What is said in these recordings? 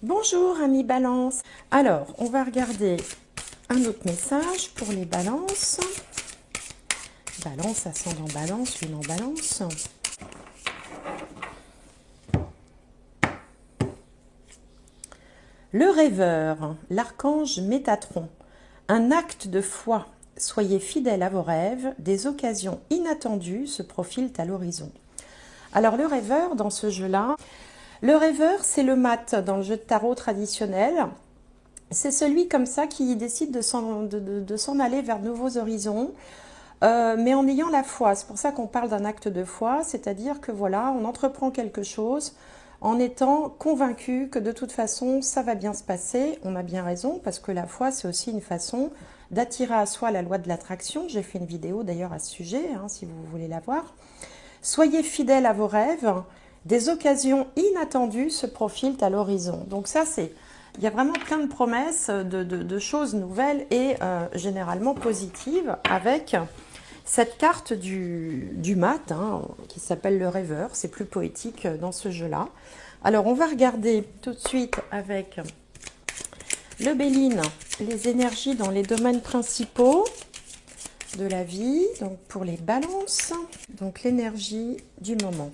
Bonjour amis Balance. Alors, on va regarder un autre message pour les balances. Balance, ascendant balance, lune en balance. Le rêveur, l'archange Métatron. Un acte de foi. Soyez fidèles à vos rêves. Des occasions inattendues se profilent à l'horizon. Alors le rêveur, dans ce jeu-là, le rêveur, c'est le mat dans le jeu de tarot traditionnel. C'est celui comme ça qui décide de s'en aller vers de nouveaux horizons, mais en ayant la foi. C'est pour ça qu'on parle d'un acte de foi, c'est-à-dire que voilà, on entreprend quelque chose en étant convaincu que de toute façon, ça va bien se passer. On a bien raison, parce que la foi, c'est aussi une façon d'attirer à soi la loi de l'attraction. J'ai fait une vidéo d'ailleurs à ce sujet, hein, si vous voulez la voir. Soyez fidèles à vos rêves. Des occasions inattendues se profilent à l'horizon. Donc ça, il y a vraiment plein de promesses, de choses nouvelles et généralement positives avec cette carte du mat, hein, qui s'appelle le rêveur. C'est plus poétique dans ce jeu-là. Alors, on va regarder tout de suite avec le Béline les énergies dans les domaines principaux de la vie. Donc, pour les balances, donc l'énergie du moment.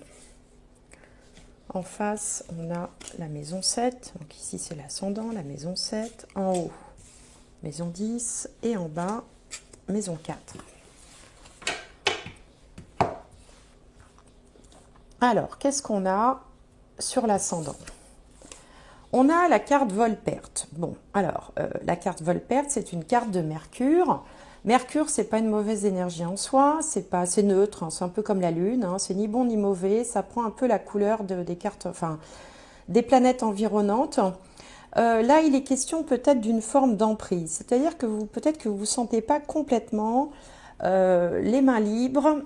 En face, on a la maison 7. Donc ici, c'est l'ascendant, la maison 7. En haut, maison 10. Et en bas, maison 4. Alors, qu'est-ce qu'on a sur l'ascendant? On a la carte vol-perte. Bon, alors, la carte vol-perte, c'est une carte de Mercure. Mercure, c'est pas une mauvaise énergie en soi, c'est neutre, hein, c'est un peu comme la Lune, hein, c'est ni bon ni mauvais, ça prend un peu la couleur des cartes, enfin, des planètes environnantes. Là, il est question peut-être d'une forme d'emprise, c'est-à-dire que peut-être que vous ne vous sentez pas complètement les mains libres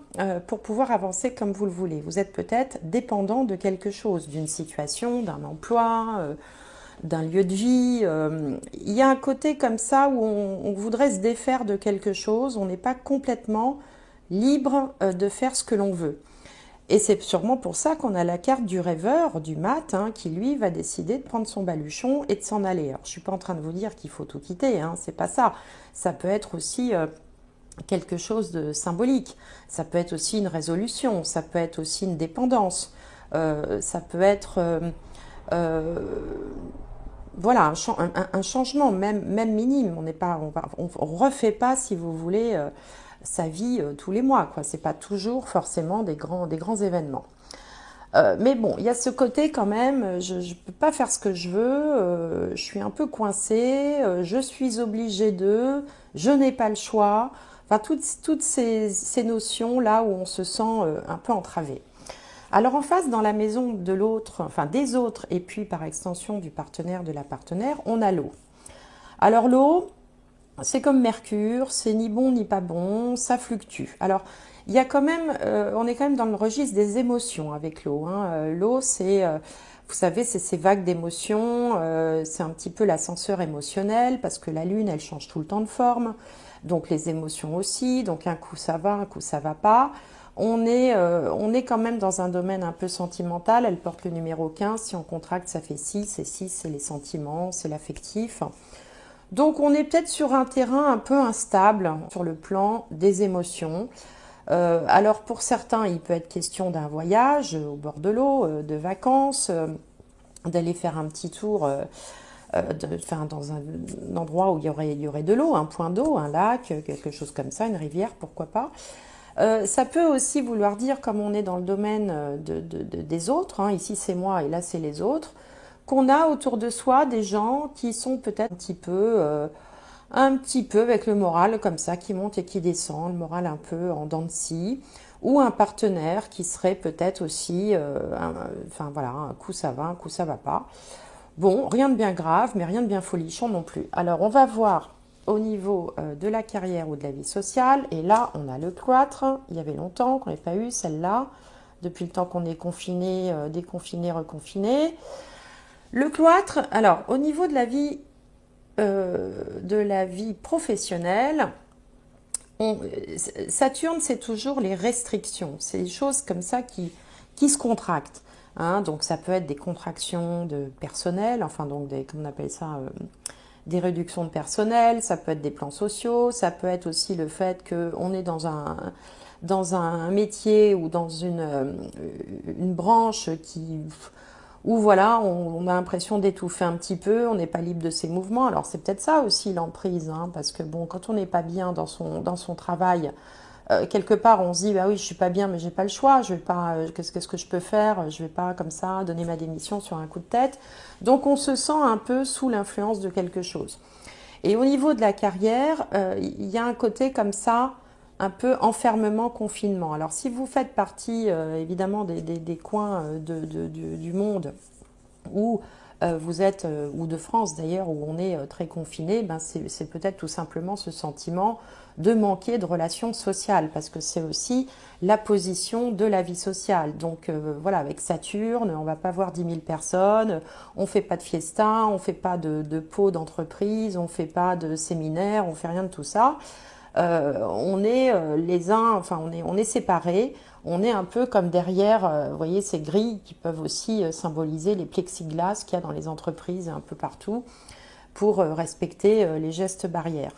pour pouvoir avancer comme vous le voulez. Vous êtes peut-être dépendant de quelque chose, d'une situation, d'un emploi, d'un lieu de vie. Il y a un côté comme ça où on voudrait se défaire de quelque chose, on n'est pas complètement libre de faire ce que l'on veut. Et c'est sûrement pour ça qu'on a la carte du rêveur, du mat, hein, qui lui va décider de prendre son baluchon et de s'en aller. Alors, je ne suis pas en train de vous dire qu'il faut tout quitter, hein, c'est pas ça. Ça peut être aussi quelque chose de symbolique. Ça peut être aussi une résolution, ça peut être aussi une dépendance, ça peut être voilà, un changement, même minime. On refait pas, si vous voulez, sa vie tous les mois, quoi. C'est pas toujours forcément des grands événements. Mais bon, il y a ce côté quand même, je ne peux pas faire ce que je veux, je suis un peu coincée, je suis obligée de, je n'ai pas le choix. Enfin, toutes ces notions-là où on se sent un peu entravé. Alors en face, dans la maison de l'autre, enfin des autres, et puis par extension du partenaire, de la partenaire, on a l'eau. Alors l'eau, c'est comme Mercure, c'est ni bon ni pas bon, ça fluctue. Alors il y a quand même, on est quand même dans le registre des émotions avec l'eau, hein. L'eau, c'est, vous savez, c'est ces vagues d'émotions, c'est un petit peu l'ascenseur émotionnel parce que la lune, elle change tout le temps de forme, donc les émotions aussi. Donc un coup ça va, un coup ça va pas. On est quand même dans un domaine un peu sentimental. Elle porte le numéro 15. Si on contracte, ça fait 6. Et 6, c'est les sentiments, c'est l'affectif. Donc on est peut-être sur un terrain un peu instable sur le plan des émotions. Alors pour certains, il peut être question d'un voyage au bord de l'eau, de vacances, d'aller faire un petit tour dans un endroit où il y aurait de l'eau, un point d'eau, un lac, quelque chose comme ça, une rivière, pourquoi pas. Ça peut aussi vouloir dire, comme on est dans le domaine des autres, hein, ici c'est moi et là c'est les autres, qu'on a autour de soi des gens qui sont peut-être un petit peu avec le moral comme ça, qui monte et qui descend, le moral un peu en dents de scie, ou un partenaire qui serait peut-être aussi, enfin voilà, un coup ça va, un coup ça va pas. Bon, rien de bien grave, mais rien de bien folichon non plus. Alors on va voir au niveau de la carrière ou de la vie sociale. Et là, on a le cloître. Il y avait longtemps qu'on n'avait pas eu celle-là, depuis le temps qu'on est confiné, déconfiné, reconfiné. Le cloître, alors au niveau de la vie professionnelle, Saturne, c'est toujours les restrictions. C'est des choses comme ça qui se contractent. hein. Donc ça peut être des contractions de personnel, enfin donc des, comment on appelle ça, des réductions de personnel, ça peut être des plans sociaux, ça peut être aussi le fait qu'on est dans un métier ou dans une branche où voilà, on a l'impression d'étouffer un petit peu, on n'est pas libre de ses mouvements. Alors c'est peut-être ça aussi l'emprise, hein, parce que bon, quand on n'est pas bien dans son travail, quelque part on se dit bah oui je suis pas bien mais j'ai pas le choix, je vais pas, qu'est-ce que je peux faire, je vais pas comme ça donner ma démission sur un coup de tête. Donc on se sent un peu sous l'influence de quelque chose. Et au niveau de la carrière, il y a un côté comme ça, un peu enfermement, confinement. Alors si vous faites partie évidemment des coins du monde où vous êtes, ou de France d'ailleurs, où on est très confiné, ben c'est peut-être tout simplement ce sentiment de manquer de relations sociales, parce que c'est aussi la position de la vie sociale. Donc voilà, avec Saturne, on va pas voir 10 000 personnes, on fait pas de fiesta, on fait pas de pot d'entreprise, on fait pas de séminaire, on fait rien de tout ça. On est les uns, enfin on est séparés, on est un peu comme derrière, vous voyez, ces grilles qui peuvent aussi symboliser les plexiglas qu'il y a dans les entreprises et un peu partout pour respecter les gestes barrières.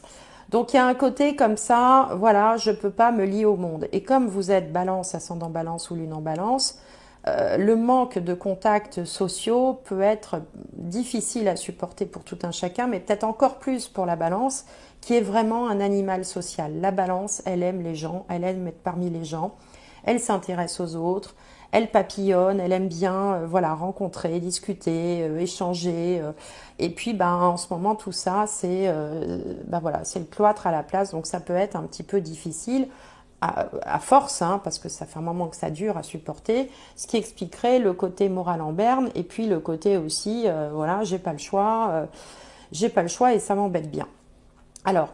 Donc il y a un côté comme ça, voilà, je ne peux pas me lier au monde. Et comme vous êtes balance, ascendant balance ou lune en balance, le manque de contacts sociaux peut être difficile à supporter pour tout un chacun, mais peut-être encore plus pour la balance, qui est vraiment un animal social. La balance, elle aime les gens, elle aime être parmi les gens, elle s'intéresse aux autres, elle papillonne, elle aime bien voilà, rencontrer, discuter, échanger. Et puis ben, en ce moment, tout ça, ben, voilà, c'est le cloître à la place, donc ça peut être un petit peu difficile à force, hein, parce que ça fait un moment que ça dure à supporter, ce qui expliquerait le côté moral en berne, et puis le côté aussi, voilà, j'ai pas le choix et ça m'embête bien. Alors,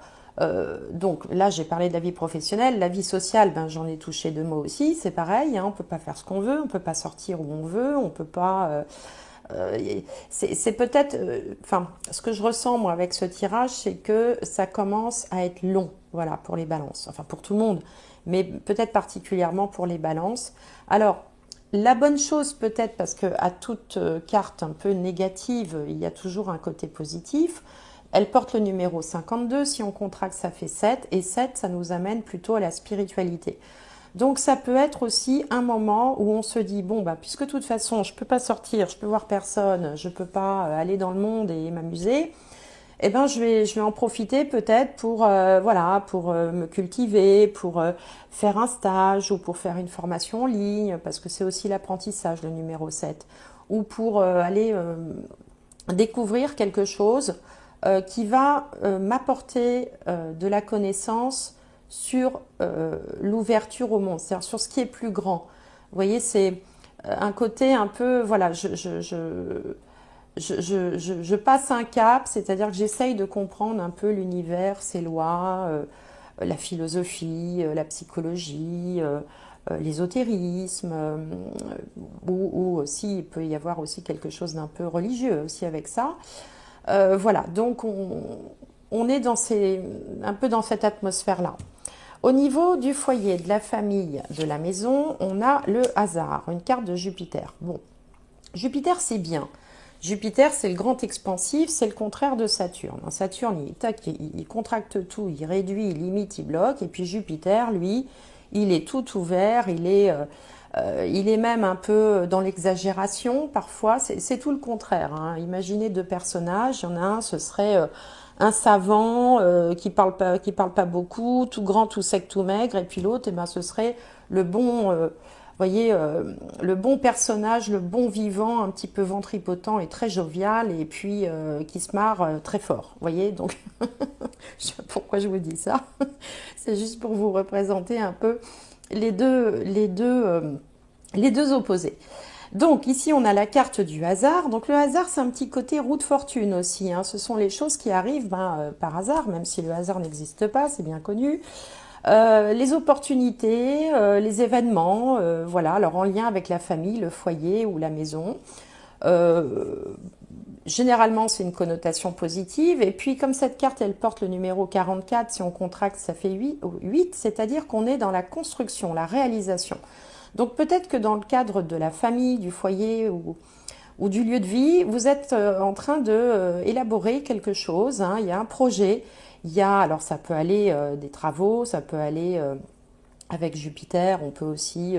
donc là, j'ai parlé de la vie professionnelle. La vie sociale, ben, j'en ai touché 2 mots aussi. C'est pareil, hein, on peut pas faire ce qu'on veut, on peut pas sortir où on veut, on peut pas. C'est peut-être. Enfin, ce que je ressens moi avec ce tirage, c'est que ça commence à être long, voilà, pour les balances. Enfin, pour tout le monde, mais peut-être particulièrement pour les balances. Alors. La bonne chose peut-être, parce que à toute carte un peu négative, il y a toujours un côté positif. Elle porte le numéro 52, si on contracte ça fait 7, et 7 ça nous amène plutôt à la spiritualité. Donc ça peut être aussi un moment où on se dit, bon bah puisque de toute façon je peux pas sortir, je peux voir personne, je peux pas aller dans le monde et m'amuser, eh ben je vais en profiter peut-être pour voilà, pour me cultiver, pour faire un stage ou pour faire une formation en ligne, parce que c'est aussi l'apprentissage le numéro 7, ou pour aller découvrir quelque chose qui va m'apporter de la connaissance sur l'ouverture au monde, c'est-à-dire sur ce qui est plus grand. Vous voyez, c'est un côté un peu, voilà, je passe un cap, c'est-à-dire que j'essaye de comprendre un peu l'univers, ses lois, la philosophie, la psychologie, l'ésotérisme, ou aussi il peut y avoir aussi quelque chose d'un peu religieux aussi avec ça. Voilà, donc on est un peu dans cette atmosphère-là. Au niveau du foyer, de la famille, de la maison, on a le hasard, une carte de Jupiter. Bon, Jupiter c'est bien. Jupiter c'est le grand expansif, c'est le contraire de Saturne. Saturne il contracte tout, il réduit, il limite, il bloque. Et puis Jupiter, lui, il est tout ouvert, il est même un peu dans l'exagération parfois. C'est tout le contraire, hein. Imaginez 2 personnages. Il y en a un, ce serait un savant qui parle pas beaucoup, tout grand, tout sec, tout maigre. Et puis l'autre, eh ben, ce serait le bon, voyez, le bon personnage, le bon vivant, un petit peu ventripotent et très jovial, et puis qui se marre très fort. Voyez, donc je sais pas pourquoi je vous dis ça. C'est juste pour vous représenter un peu les deux opposés. Donc ici on a la carte du hasard. Donc le hasard c'est un petit côté roue de fortune aussi, hein. Ce sont les choses qui arrivent par hasard, même si le hasard n'existe pas, c'est bien connu. Les opportunités, les événements, voilà, alors en lien avec la famille, le foyer ou la maison. Euh, Généralement, c'est une connotation positive. Et puis, comme cette carte, elle porte le numéro 44, si on contracte, ça fait 8, c'est-à-dire qu'on est dans la construction, la réalisation. Donc peut-être que dans le cadre de la famille, du foyer ou du lieu de vie, vous êtes en train de élaborer quelque chose, hein. Il y a un projet, alors ça peut aller des travaux, ça peut aller avec Jupiter, on peut aussi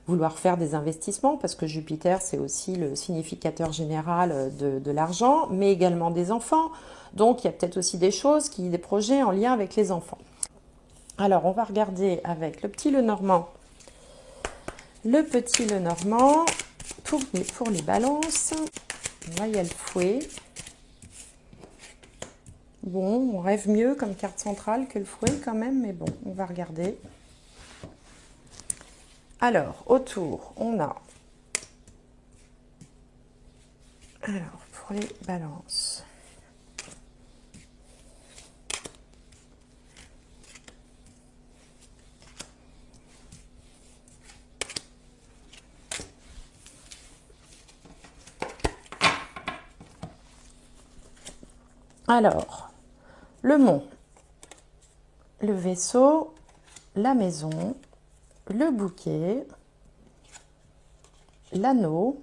vouloir faire des investissements parce que Jupiter, c'est aussi le significateur général de l'argent, mais également des enfants. Donc, il y a peut-être aussi des projets en lien avec les enfants. Alors, on va regarder avec le petit Lenormand. Le petit Lenormand, pour les balances. Là, il y a le fouet. Bon, on rêve mieux comme carte centrale que le fouet quand même, mais bon, on va regarder. Alors, autour, on a... Alors, pour les balances... Alors, le mont, le vaisseau, la maison, le bouquet, l'anneau,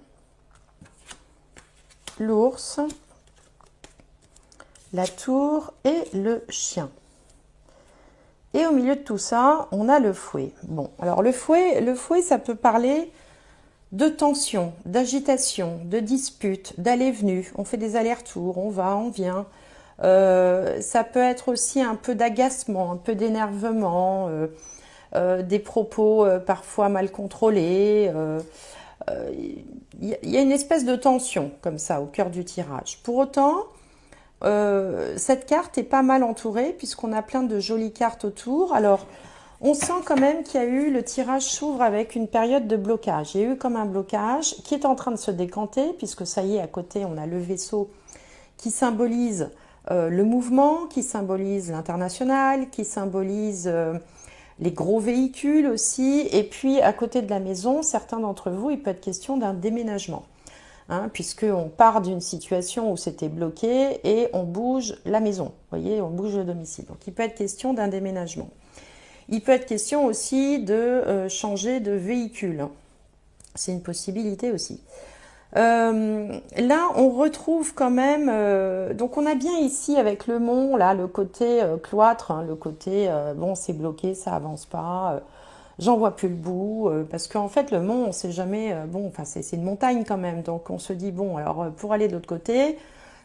l'ours, la tour et le chien. Et au milieu de tout ça, on a le fouet. Bon, alors le fouet, ça peut parler de tension, d'agitation, de dispute, d'aller-venue. On fait des allers-retours, on va, on vient. Ça peut être aussi un peu d'agacement, un peu d'énervement, des propos parfois mal contrôlés. Il y a une espèce de tension comme ça au cœur du tirage. Pour autant, cette carte est pas mal entourée puisqu'on a plein de jolies cartes autour. Alors, on sent quand même qu'il y a eu, le tirage s'ouvre avec une période de blocage. Il y a eu comme un blocage qui est en train de se décanter puisque ça y est, à côté, on a le vaisseau qui symbolise le mouvement, qui symbolise l'international, qui symbolise les gros véhicules aussi. Et puis, à côté de la maison, certains d'entre vous, il peut être question d'un déménagement. Hein, puisqu'on part d'une situation où c'était bloqué et on bouge la maison. Vous voyez, on bouge le domicile. Donc, il peut être question d'un déménagement. Il peut être question aussi de changer de véhicule. C'est une possibilité aussi. Là, on retrouve quand même... donc, on a bien ici avec le mont, là, le côté cloître, hein, le côté, bon, c'est bloqué, ça avance pas, j'en vois plus le bout, parce qu'en fait, le mont, on sait jamais... bon, enfin, c'est une montagne quand même, donc on se dit, bon, alors, pour aller de l'autre côté,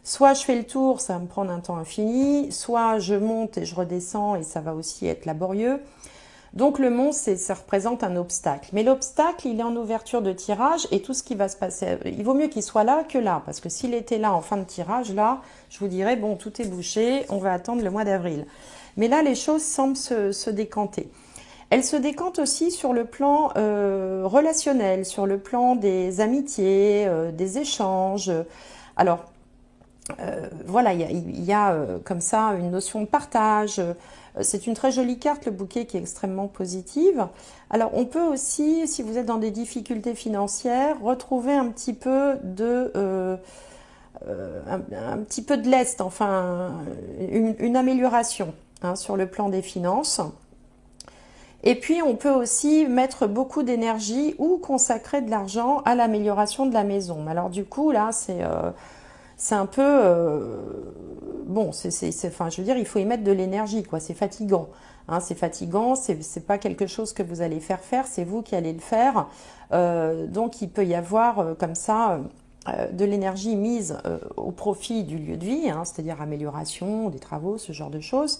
soit je fais le tour, ça va me prendre un temps infini, soit je monte et je redescends, et ça va aussi être laborieux. Donc le mont, ça représente un obstacle. Mais l'obstacle, il est en ouverture de tirage et tout ce qui va se passer, il vaut mieux qu'il soit là que là. Parce que s'il était là en fin de tirage, là, je vous dirais, bon, tout est bouché, on va attendre le mois d'avril. Mais là, les choses semblent se décanter. Elles se décantent aussi sur le plan relationnel, sur le plan des amitiés, des échanges. Alors, voilà, il y a comme ça une notion de partage. C'est une très jolie carte, le bouquet, qui est extrêmement positive. Alors, on peut aussi, si vous êtes dans des difficultés financières, retrouver un petit peu un petit peu de lest, enfin, une amélioration hein, sur le plan des finances. Et puis, on peut aussi mettre beaucoup d'énergie ou consacrer de l'argent à l'amélioration de la maison. Alors, du coup, là, c'est un peu bon, enfin, je veux dire, il faut y mettre de l'énergie, quoi. C'est fatigant, hein, c'est fatigant. C'est pas quelque chose que vous allez faire, c'est vous qui allez le faire. Donc, il peut y avoir comme ça de l'énergie mise au profit du lieu de vie, hein, c'est-à-dire amélioration des travaux, ce genre de choses.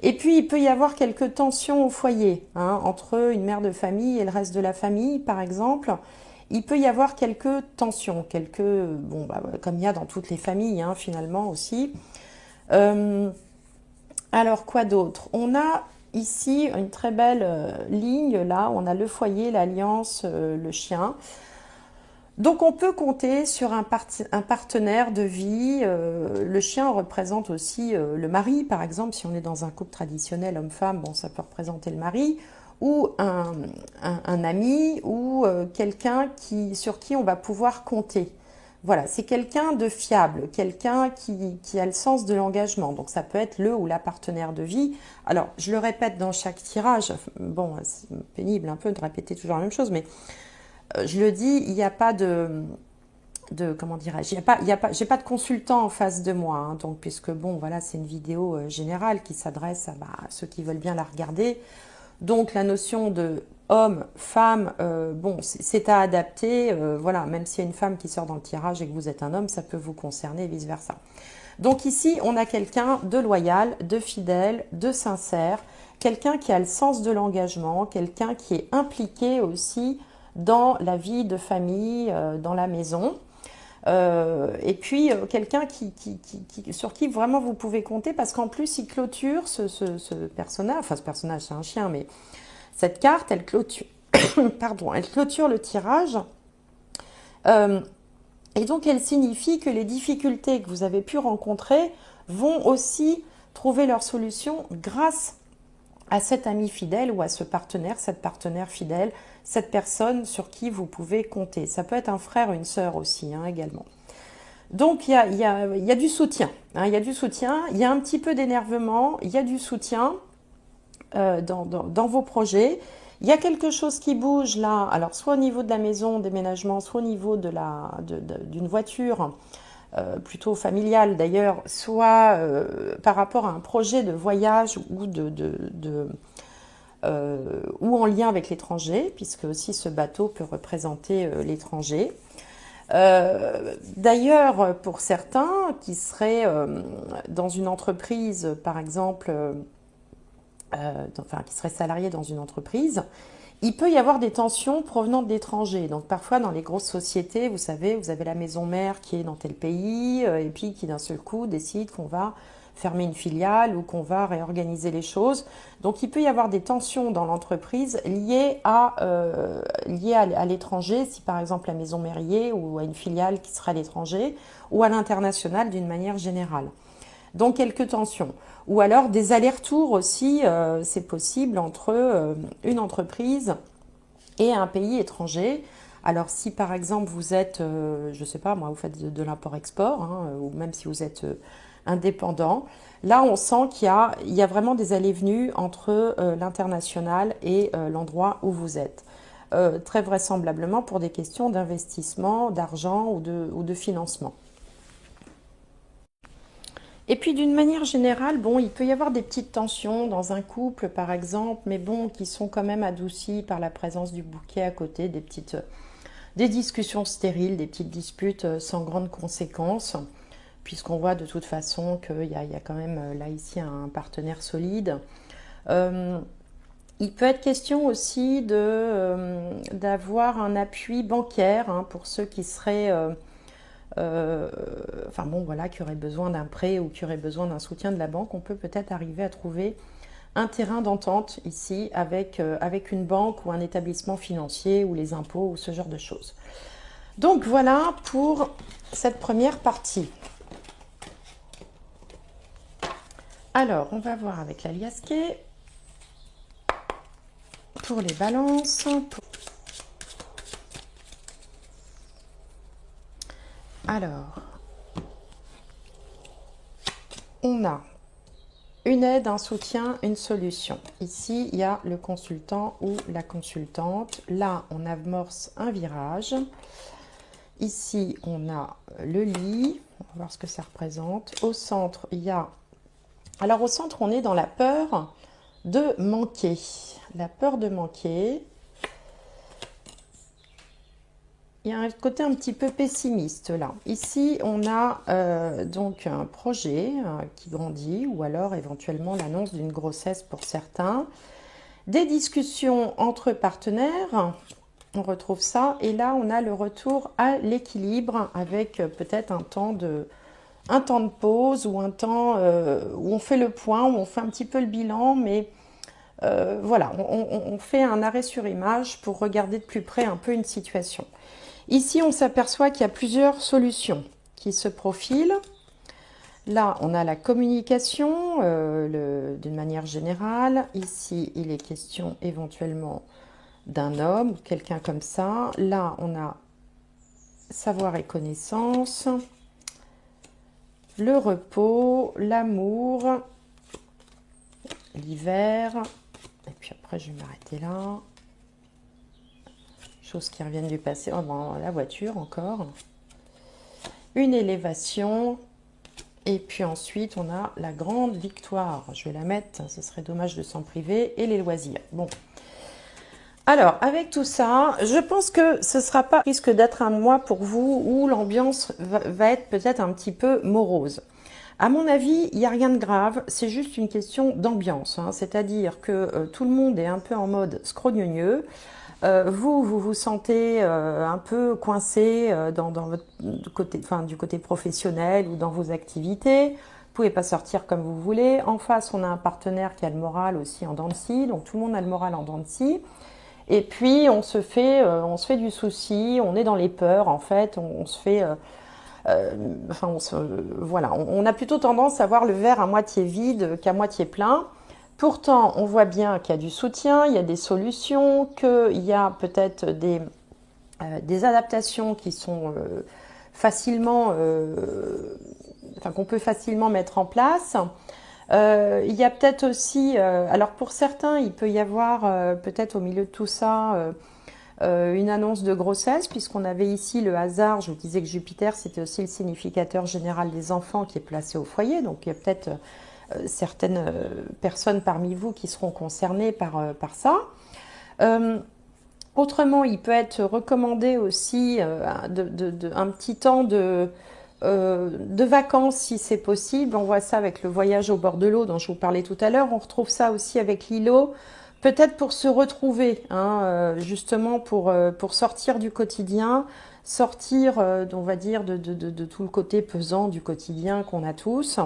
Et puis, il peut y avoir quelques tensions au foyer, hein, entre une mère de famille et le reste de la famille, par exemple. Il peut y avoir quelques tensions, bon, bah, comme il y a dans toutes les familles, hein, finalement aussi. Alors, quoi d'autre? On a ici une très belle ligne, là, on a le foyer, l'alliance, le chien. Donc, on peut compter sur un partenaire de vie. Le chien représente aussi le mari, par exemple, si on est dans un couple traditionnel homme-femme, bon, ça peut représenter le mari, ou un ami, ou quelqu'un sur qui on va pouvoir compter. Voilà, c'est quelqu'un de fiable, quelqu'un qui a le sens de l'engagement. Donc ça peut être le ou la partenaire de vie. Alors, je le répète dans chaque tirage, bon, c'est pénible un peu de répéter toujours la même chose, mais je le dis, il n'y a pas comment dirais-je, j'ai pas de consultant en face de moi, hein, donc puisque bon, voilà, c'est une vidéo générale qui s'adresse à ceux qui veulent bien la regarder. Donc la notion de homme, femme, bon, c'est à adapter. Voilà, même s'il y a une femme qui sort dans le tirage et que vous êtes un homme, ça peut vous concerner et vice-versa. Donc ici, on a quelqu'un de loyal, de fidèle, de sincère, quelqu'un qui a le sens de l'engagement, quelqu'un qui est impliqué aussi dans la vie de famille, dans la maison. Et puis quelqu'un sur qui vraiment vous pouvez compter parce qu'en plus il clôture ce personnage, enfin ce personnage c'est un chien, mais cette carte elle clôture, pardon, elle clôture le tirage. Euh, et donc elle signifie que les difficultés que vous avez pu rencontrer vont aussi trouver leur solution grâce à cet ami fidèle ou à ce partenaire, cette partenaire fidèle, cette personne sur qui vous pouvez compter. Ça peut être un frère ou une sœur aussi, hein, également. Donc il y a du soutien, hein, il y a du soutien, il y a un petit peu d'énervement, il y a du soutien dans vos projets. Il y a quelque chose qui bouge là, alors soit au niveau de la maison, déménagement, soit au niveau d'une voiture, plutôt familiale d'ailleurs, soit par rapport à un projet de voyage ou en lien avec l'étranger, puisque aussi ce bateau peut représenter l'étranger. D'ailleurs, pour certains qui seraient dans une entreprise, par exemple, enfin qui seraient salariés dans une entreprise, il peut y avoir des tensions provenant de l'étranger. Donc parfois dans les grosses sociétés, vous savez, vous avez la maison mère qui est dans tel pays et puis qui d'un seul coup décide qu'on va fermer une filiale ou qu'on va réorganiser les choses. Donc il peut y avoir des tensions dans l'entreprise liées à l'étranger, si par exemple la maison mère ou à une filiale qui sera à l'étranger ou à l'international d'une manière générale. Donc quelques tensions. Ou alors des allers-retours aussi, c'est possible entre une entreprise et un pays étranger. Alors si par exemple vous êtes, je ne sais pas moi, vous faites de l'import-export, hein, ou même si vous êtes indépendant, là on sent il y a vraiment des allées-venues entre l'international et l'endroit où vous êtes. Très vraisemblablement pour des questions d'investissement, d'argent ou de financement. Et puis d'une manière générale, bon, il peut y avoir des petites tensions dans un couple, par exemple, mais bon, qui sont quand même adoucies par la présence du bouquet à côté, des discussions stériles, des petites disputes sans grandes conséquences, puisqu'on voit de toute façon qu'il y a quand même là ici un partenaire solide. Euh, il peut être question aussi d'avoir un appui bancaire, hein, pour ceux qui seraient enfin bon voilà, qui aurait besoin d'un prêt ou qui aurait besoin d'un soutien de la banque, on peut peut-être arriver à trouver un terrain d'entente ici avec une banque ou un établissement financier ou les impôts ou ce genre de choses. Donc voilà pour cette première partie. Alors on va voir avec la liasquée pour les balances. Alors on a une aide, un soutien, une solution. Ici, il y a le consultant ou la consultante. Là, on amorce un virage. Ici, on a le lit. On va voir ce que ça représente. Au centre, il y a... Alors, au centre, on est dans la peur de manquer. La peur de manquer. Il y a un côté un petit peu pessimiste là. Ici, on a donc un projet qui grandit ou alors éventuellement l'annonce d'une grossesse pour certains. Des discussions entre partenaires, on retrouve ça. Et là, on a le retour à l'équilibre avec peut-être un temps de pause ou un temps où on fait le point, où on fait un petit peu le bilan, mais voilà, on fait un arrêt sur image pour regarder de plus près un peu une situation. Ici, on s'aperçoit qu'il y a plusieurs solutions qui se profilent. Là, on a la communication d'une manière générale. Ici, il est question éventuellement d'un homme, quelqu'un comme ça. Là, on a savoir et connaissance, le repos, l'amour, l'hiver, et puis après je vais m'arrêter là. Choses qui reviennent du passé, oh ben, la voiture encore, une élévation, et puis ensuite on a la grande victoire. Je vais la mettre, ce serait dommage de s'en priver, et les loisirs. Bon. Alors, avec tout ça, je pense que ce sera pas risque d'être un mois pour vous où l'ambiance va être peut-être un petit peu morose. À mon avis, il n'y a rien de grave, c'est juste une question d'ambiance, hein. C'est-à-dire que tout le monde est un peu en mode scrogneugneux. Vous vous sentez un peu coincé dans votre côté, enfin, du côté professionnel ou dans vos activités. Vous pouvez pas sortir comme vous voulez. En face, on a un partenaire qui a le moral aussi en dents de scie, donc tout le monde a le moral en dents de scie. Et puis on se fait du souci, on est dans les peurs en fait, on se fait, enfin voilà, on a plutôt tendance à voir le verre à moitié vide qu'à moitié plein. Pourtant, on voit bien qu'il y a du soutien, il y a des solutions, qu'il y a peut-être des adaptations qui sont facilement, enfin qu'on peut facilement mettre en place. Il y a peut-être aussi, alors pour certains, il peut y avoir peut-être au milieu de tout ça une annonce de grossesse, puisqu'on avait ici le hasard. Je vous disais que Jupiter, c'était aussi le significateur général des enfants qui est placé au foyer. Donc il y a peut-être certaines personnes parmi vous qui seront concernées par ça. Autrement, il peut être recommandé aussi un petit temps de vacances si c'est possible. On voit ça avec le voyage au bord de l'eau dont je vous parlais tout à l'heure. On retrouve ça aussi avec l'îlot, peut-être pour se retrouver, hein, justement pour sortir du quotidien, sortir, on va dire, de tout le côté pesant du quotidien qu'on a tous.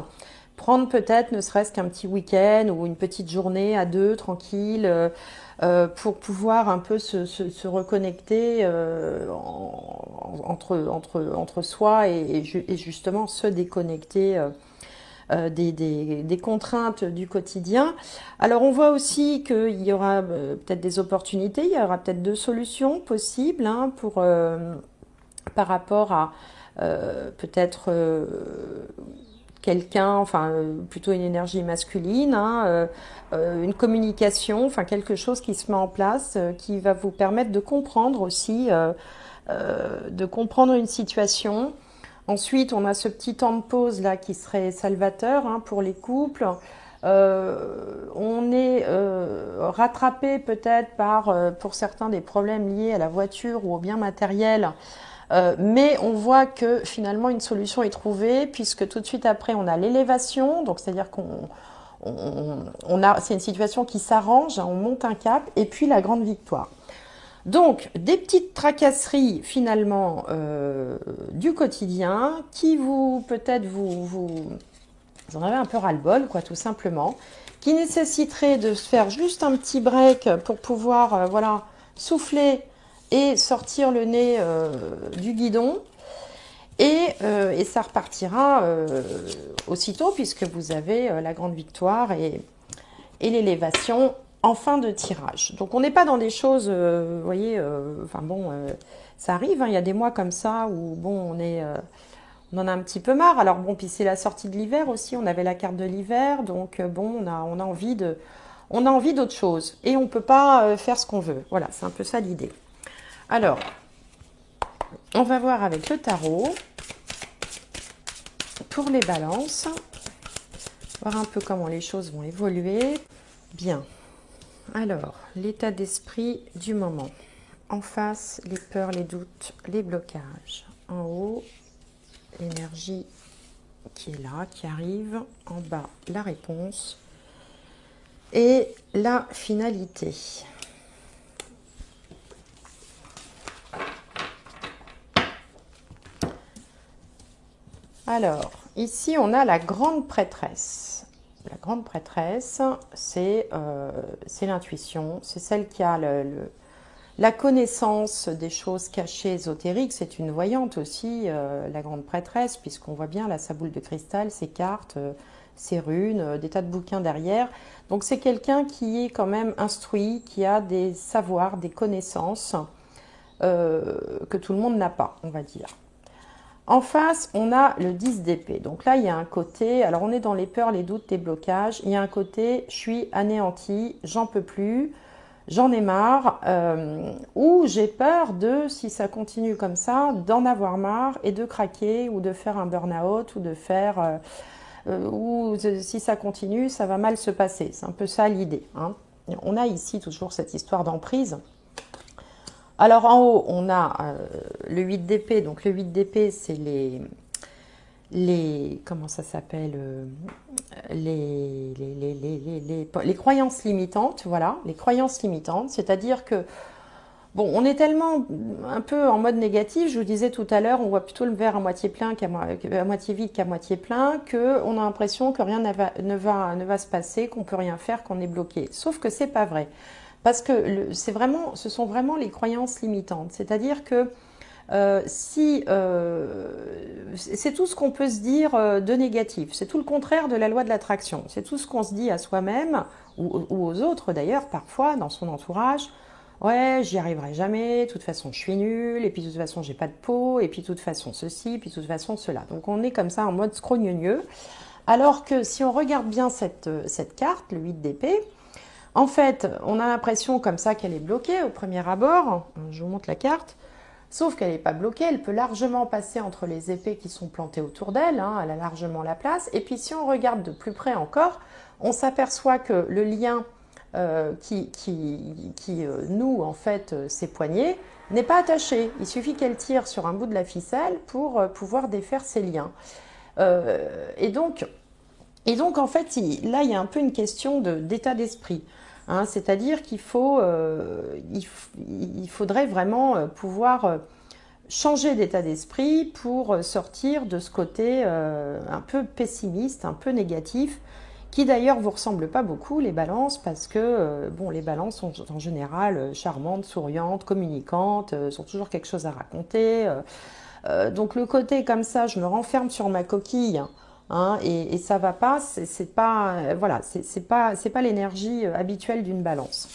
Prendre peut-être ne serait-ce qu'un petit week-end ou une petite journée à deux, tranquille, pour pouvoir un peu se reconnecter entre soi et justement se déconnecter des contraintes du quotidien. Alors on voit aussi qu'il y aura peut-être des opportunités, il y aura peut-être deux solutions possibles, hein, par rapport à peut-être quelqu'un, enfin plutôt une énergie masculine, hein, une communication, enfin quelque chose qui se met en place, qui va vous permettre de comprendre aussi, de comprendre une situation. Ensuite, on a ce petit temps de pause là qui serait salvateur, hein, pour les couples. On est rattrapé peut-être par, pour certains, des problèmes liés à la voiture ou aux biens matériels. Mais on voit que finalement une solution est trouvée, puisque tout de suite après on a l'élévation, donc c'est-à-dire c'est une situation qui s'arrange, hein, on monte un cap, et puis la grande victoire. Donc des petites tracasseries finalement du quotidien qui peut-être vous en avez un peu ras-le-bol, quoi, tout simplement, qui nécessiterait de se faire juste un petit break pour pouvoir voilà, souffler et sortir le nez du guidon. Et ça repartira aussitôt, puisque vous avez la grande victoire et l'élévation en fin de tirage. Donc on n'est pas dans des choses, vous voyez, enfin bon, ça arrive, hein, il y a des mois comme ça où bon, on en a un petit peu marre. Alors bon, puis c'est la sortie de l'hiver aussi, on avait la carte de l'hiver, donc bon, on a envie d'autre chose. Et on ne peut pas faire ce qu'on veut. Voilà, c'est un peu ça l'idée. Alors, on va voir avec le tarot pour les balances, voir un peu comment les choses vont évoluer. Bien. Alors, l'état d'esprit du moment. En face, les peurs, les doutes, les blocages. En haut, l'énergie qui est là, qui arrive. En bas, la réponse. Et la finalité. Alors, ici, on a la grande prêtresse. La grande prêtresse, c'est l'intuition, c'est celle qui a la connaissance des choses cachées ésotériques. C'est une voyante aussi, la grande prêtresse, puisqu'on voit bien là, sa boule de cristal, ses cartes, ses runes, des tas de bouquins derrière. Donc c'est quelqu'un qui est quand même instruit, qui a des savoirs, des connaissances, que tout le monde n'a pas, on va dire. En face, on a le 10 d'épée. Donc là, il y a un côté, alors on est dans les peurs, les doutes, les blocages. Il y a un côté, je suis anéanti, j'en peux plus, j'en ai marre, ou j'ai peur de, si ça continue comme ça, d'en avoir marre et de craquer ou de faire un burn-out ou de faire, ou si ça continue, ça va mal se passer. C'est un peu ça l'idée, hein. On a ici toujours cette histoire d'emprise. Alors en haut, on a le 8 d'épée. Donc le 8 d'épée, c'est comment ça s'appelle, les croyances limitantes, voilà, les croyances limitantes, c'est-à-dire que, bon, on est tellement un peu en mode négatif, je vous disais tout à l'heure, on voit plutôt le verre à moitié plein à moitié vide qu'à moitié plein, qu'on a l'impression que rien ne va se passer, qu'on peut rien faire, qu'on est bloqué. Sauf que c'est pas vrai. Parce que ce sont vraiment les croyances limitantes. C'est-à-dire que si c'est tout ce qu'on peut se dire de négatif, c'est tout le contraire de la loi de l'attraction. C'est tout ce qu'on se dit à soi-même ou aux autres d'ailleurs, parfois dans son entourage. Ouais, j'y arriverai jamais, de toute façon je suis nulle, et puis de toute façon j'ai pas de peau, et puis de toute façon ceci, puis de toute façon cela. Donc on est comme ça en mode scrogneux. Alors que si on regarde bien cette carte, le 8 d'épée, en fait, on a l'impression comme ça qu'elle est bloquée au premier abord. Je vous montre la carte. Sauf qu'elle n'est pas bloquée, elle peut largement passer entre les épées qui sont plantées autour d'elle, hein, elle a largement la place. Et puis si on regarde de plus près encore, on s'aperçoit que le lien qui noue en fait ses poignets n'est pas attaché. Il suffit qu'elle tire sur un bout de la ficelle pour pouvoir défaire ses liens. Et donc en fait, là, il y a un peu une question d'état d'esprit. Hein, c'est-à-dire qu'il faudrait vraiment pouvoir changer d'état d'esprit pour sortir de ce côté un peu pessimiste, un peu négatif, qui d'ailleurs vous ressemble pas beaucoup, les balances, parce que bon, les balances sont en général charmantes, souriantes, communicantes, sont toujours quelque chose à raconter. Donc le côté comme ça, je me renferme sur ma coquille, hein, et ça va pas, c'est pas, voilà, c'est pas l'énergie habituelle d'une balance.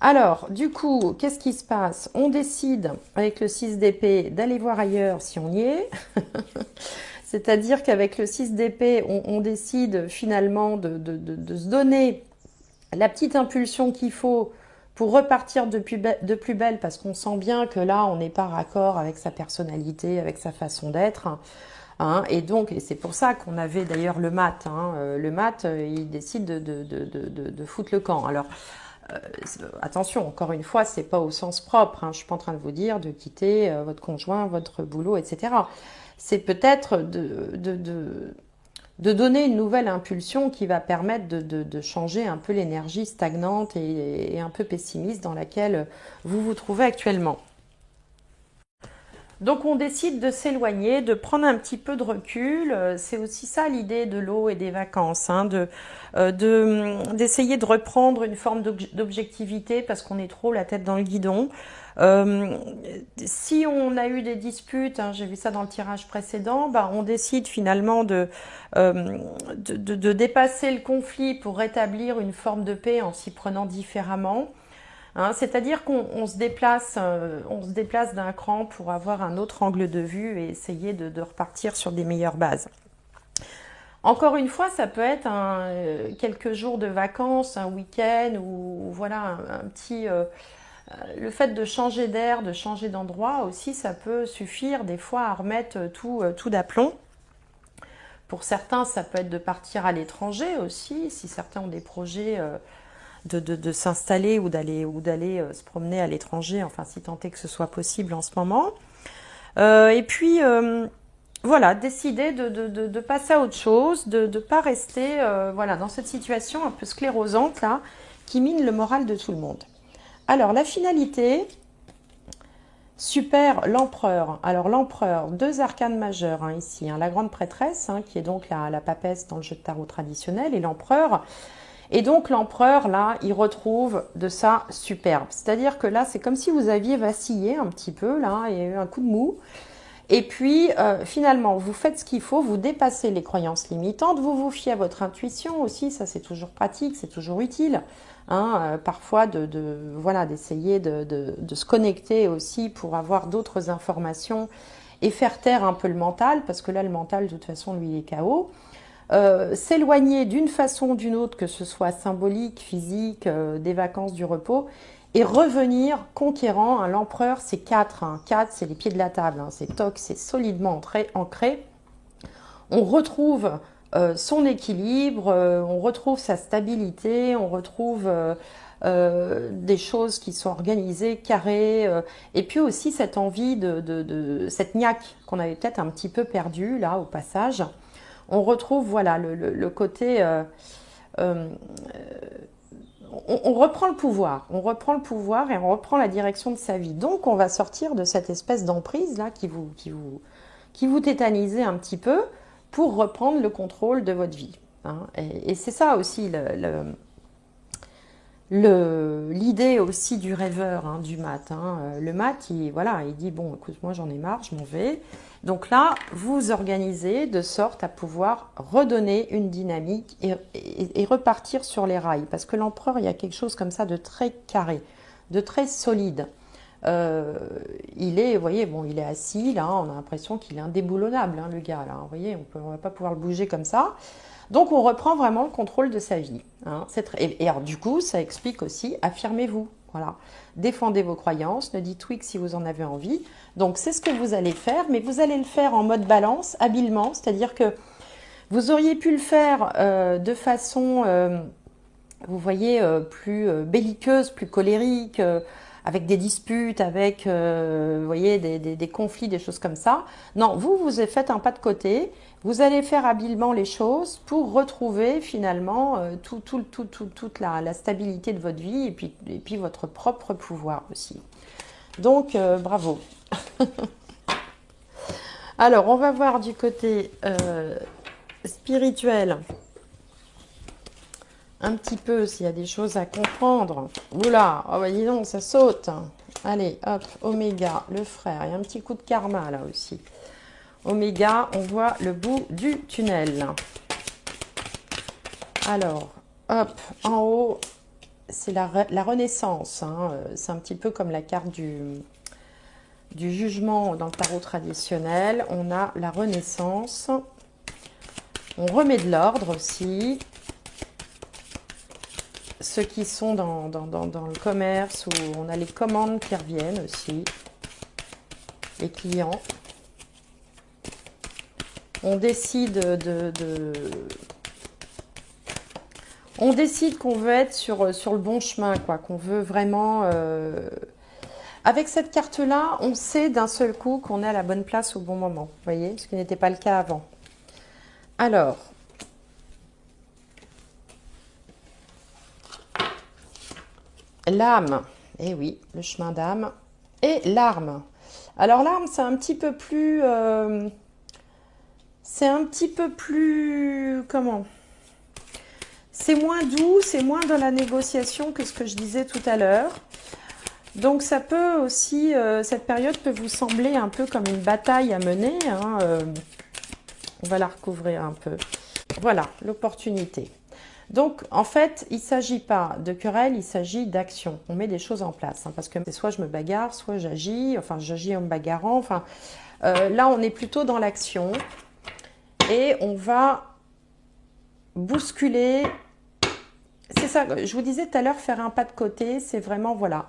Alors, du coup, qu'est-ce qui se passe? On décide, avec le 6 d'épée, d'aller voir ailleurs si on y est. C'est-à-dire qu'avec le 6 d'épée, on décide finalement de se donner la petite impulsion qu'il faut pour repartir de plus belle, parce qu'on sent bien que là, on n'est pas raccord avec sa personnalité, avec sa façon d'être. Hein, et donc, et c'est pour ça qu'on avait d'ailleurs le mat. Hein, le mat, il décide de foutre le camp. Alors, attention, encore une fois, c'est pas au sens propre. Hein, je suis pas en train de vous dire de quitter votre conjoint, votre boulot, etc. C'est peut-être de donner une nouvelle impulsion qui va permettre de changer un peu l'énergie stagnante et un peu pessimiste dans laquelle vous vous trouvez actuellement. Donc on décide de s'éloigner, de prendre un petit peu de recul. C'est aussi ça l'idée de l'eau et des vacances, hein, d'essayer de reprendre une forme d'objectivité parce qu'on est trop la tête dans le guidon. Euh, Si on a eu des disputes, hein, j'ai vu ça dans le tirage précédent, bah, on décide finalement de dépasser le conflit pour rétablir une forme de paix en s'y prenant différemment. Hein, c'est-à-dire qu'on on se déplace d'un cran pour avoir un autre angle de vue et essayer de repartir sur des meilleures bases. Encore une fois, ça peut être quelques jours de vacances, un week-end ou voilà un petit. Le fait de changer d'air, de changer d'endroit aussi, ça peut suffire des fois à remettre tout d'aplomb. Pour certains, ça peut être de partir à l'étranger aussi, si certains ont des projets de s'installer ou d'aller se promener à l'étranger, enfin si tant est que ce soit possible en ce moment. Et puis voilà, décider de passer à autre chose, de ne pas rester voilà, dans cette situation un peu sclérosante là, qui mine le moral de tout le monde. Alors la finalité, super, l'empereur. Alors l'empereur, deux arcanes majeures hein, ici, hein, la grande prêtresse, hein, qui est donc la papesse dans le jeu de tarot traditionnel, et l'empereur. Et donc l'empereur, là, il retrouve de ça superbe. C'est-à-dire que là, c'est comme si vous aviez vacillé un petit peu, là, il y a eu un coup de mou. Et puis, finalement, vous faites ce qu'il faut, vous dépassez les croyances limitantes, vous vous fiez à votre intuition aussi, ça c'est toujours pratique, c'est toujours utile. Hein, parfois, voilà, d'essayer de se connecter aussi pour avoir d'autres informations et faire taire un peu le mental, parce que là, le mental, de toute façon, lui, il est KO. S'éloigner d'une façon ou d'une autre, que ce soit symbolique, physique, des vacances, du repos, et revenir conquérant. Hein, l'empereur, c'est 4. Hein. 4, c'est les pieds de la table. Hein. C'est toc, c'est solidement ancré. On retrouve son équilibre, on retrouve sa stabilité, on retrouve des choses qui sont organisées, carrées, et puis aussi cette envie cette niaque qu'on avait peut-être un petit peu perdue là au passage. On retrouve voilà le côté on reprend le pouvoir et on reprend la direction de sa vie. Donc on va sortir de cette espèce d'emprise là qui vous tétanisait un petit peu pour reprendre le contrôle de votre vie. Hein. Et c'est ça aussi l'idée aussi du rêveur, hein, du mat. Hein. Le mat, voilà, il dit bon, écoute, moi j'en ai marre, je m'en vais. Donc là, vous organisez de sorte à pouvoir redonner une dynamique et repartir sur les rails. Parce que l'empereur, il y a quelque chose comme ça de très carré, de très solide. Vous voyez, bon, il est assis, là, on a l'impression qu'il est indéboulonnable, hein, le gars, là. Vous voyez, on va pas pouvoir le bouger comme ça. Donc, on reprend vraiment le contrôle de sa vie. Hein. Et alors, du coup, ça explique aussi, affirmez-vous. Voilà. Défendez vos croyances, ne dites oui que si vous en avez envie. Donc, c'est ce que vous allez faire, mais vous allez le faire en mode balance, habilement, c'est-à-dire que vous auriez pu le faire de façon, vous voyez, plus belliqueuse, plus colérique, avec des disputes, avec, vous voyez, des conflits, des choses comme ça. Non, vous faites un pas de côté, vous allez faire habilement les choses pour retrouver finalement toute la stabilité de votre vie et puis votre propre pouvoir aussi. Donc, bravo. Alors, on va voir du côté spirituel un petit peu s'il y a des choses à comprendre. Oula, oh bah dis donc, ça saute. Allez, hop, Oméga, le frère. Il y a un petit coup de karma là aussi. Oméga, on voit le bout du tunnel. Alors, hop, en haut, c'est la renaissance. Hein. C'est un petit peu comme la carte du jugement dans le tarot traditionnel. On a la renaissance. On remet de l'ordre aussi. Ceux qui sont dans le commerce, où on a les commandes qui reviennent aussi, les clients. On décide on décide qu'on veut être sur le bon chemin, quoi, qu'on veut vraiment... Avec cette carte-là, on sait d'un seul coup qu'on est à la bonne place au bon moment, vous voyez, ce qui n'était pas le cas avant. Alors... L'âme, eh oui, le chemin d'âme, et l'arme. Alors l'arme, c'est un petit peu plus... comment? C'est moins doux, c'est moins dans la négociation que ce que je disais tout à l'heure. Donc ça peut aussi, cette période peut vous sembler un peu comme une bataille à mener. Hein, on va la recouvrir un peu. Voilà, l'opportunité. Donc, en fait, il ne s'agit pas de querelle, il s'agit d'action. On met des choses en place. Hein, parce que soit je me bagarre, soit j'agis. Enfin, j'agis en me bagarrant. Enfin, là, on est plutôt dans l'action. Et on va bousculer. C'est ça, je vous disais tout à l'heure, faire un pas de côté. C'est vraiment, voilà,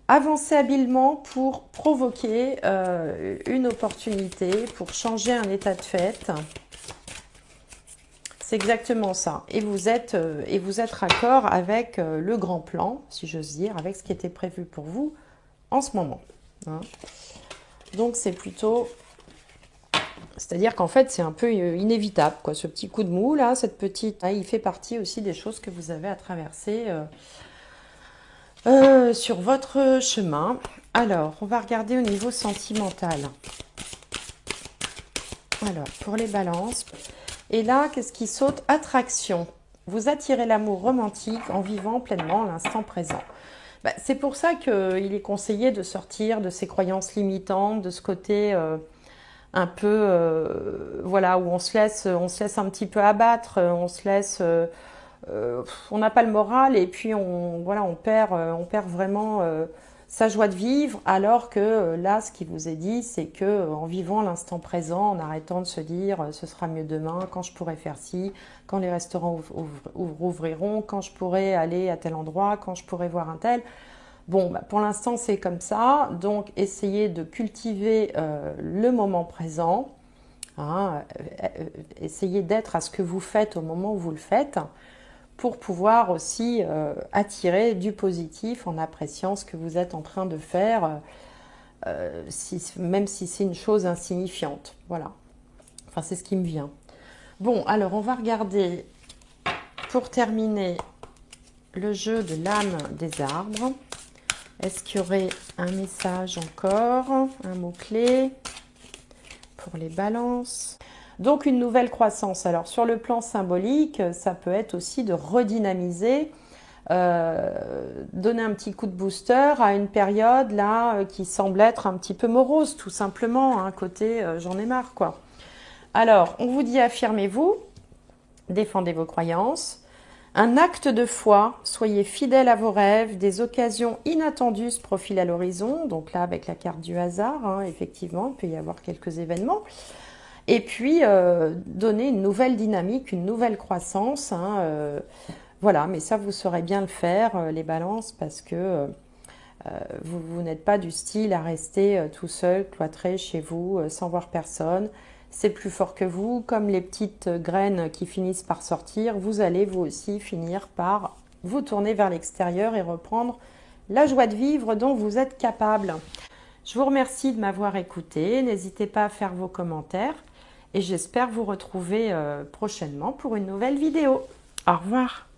avancer habilement pour provoquer une opportunité, pour changer un état de fait. C'est exactement ça. Et vous êtes raccord avec le grand plan, si j'ose dire, avec ce qui était prévu pour vous en ce moment. Hein. Donc, c'est plutôt... C'est-à-dire qu'en fait, c'est un peu inévitable, quoi. Ce petit coup de mou, là, cette petite... il fait partie aussi des choses que vous avez à traverser sur votre chemin. Alors, on va regarder au niveau sentimental. Alors, pour les balances... Et là, qu'est-ce qui saute? Attraction. Vous attirez l'amour romantique en vivant pleinement l'instant présent. Bah, c'est pour ça qu'il est conseillé de sortir de ces croyances limitantes, de ce côté un peu, voilà, où on se laisse un petit peu abattre, on se laisse, on n'a pas le moral et puis voilà, on perd vraiment sa joie de vivre. Alors que là, ce qui vous est dit, c'est que en vivant l'instant présent, en arrêtant de se dire, ce sera mieux demain, quand je pourrai faire ci, quand les restaurants rouvriront, quand je pourrai aller à tel endroit, quand je pourrai voir un tel. Bon, bah, pour l'instant, c'est comme ça. Donc, essayez de cultiver le moment présent. Hein, essayez d'être à ce que vous faites au moment où vous le faites pour pouvoir aussi attirer du positif en appréciant ce que vous êtes en train de faire, même si c'est une chose insignifiante. Voilà. Enfin, c'est ce qui me vient. Bon, alors on va regarder pour terminer le jeu de l'âme des arbres. Est-ce qu'il y aurait un message encore, un mot-clé pour les balances? Donc une nouvelle croissance. Alors sur le plan symbolique, ça peut être aussi de redynamiser, donner un petit coup de booster à une période là qui semble être un petit peu morose, tout simplement, hein, côté j'en ai marre quoi. Alors on vous dit affirmez-vous, défendez vos croyances. Un acte de foi, soyez fidèle à vos rêves, des occasions inattendues se profilent à l'horizon. Donc là, avec la carte du hasard, hein, effectivement, il peut y avoir quelques événements. Et puis, donner une nouvelle dynamique, une nouvelle croissance. Hein, voilà, mais ça, vous saurez bien le faire, les balances, parce que vous n'êtes pas du style à rester tout seul, cloîtré chez vous, sans voir personne. C'est plus fort que vous, comme les petites graines qui finissent par sortir, vous allez vous aussi finir par vous tourner vers l'extérieur et reprendre la joie de vivre dont vous êtes capable. Je vous remercie de m'avoir écouté, n'hésitez pas à faire vos commentaires et j'espère vous retrouver prochainement pour une nouvelle vidéo. Au revoir.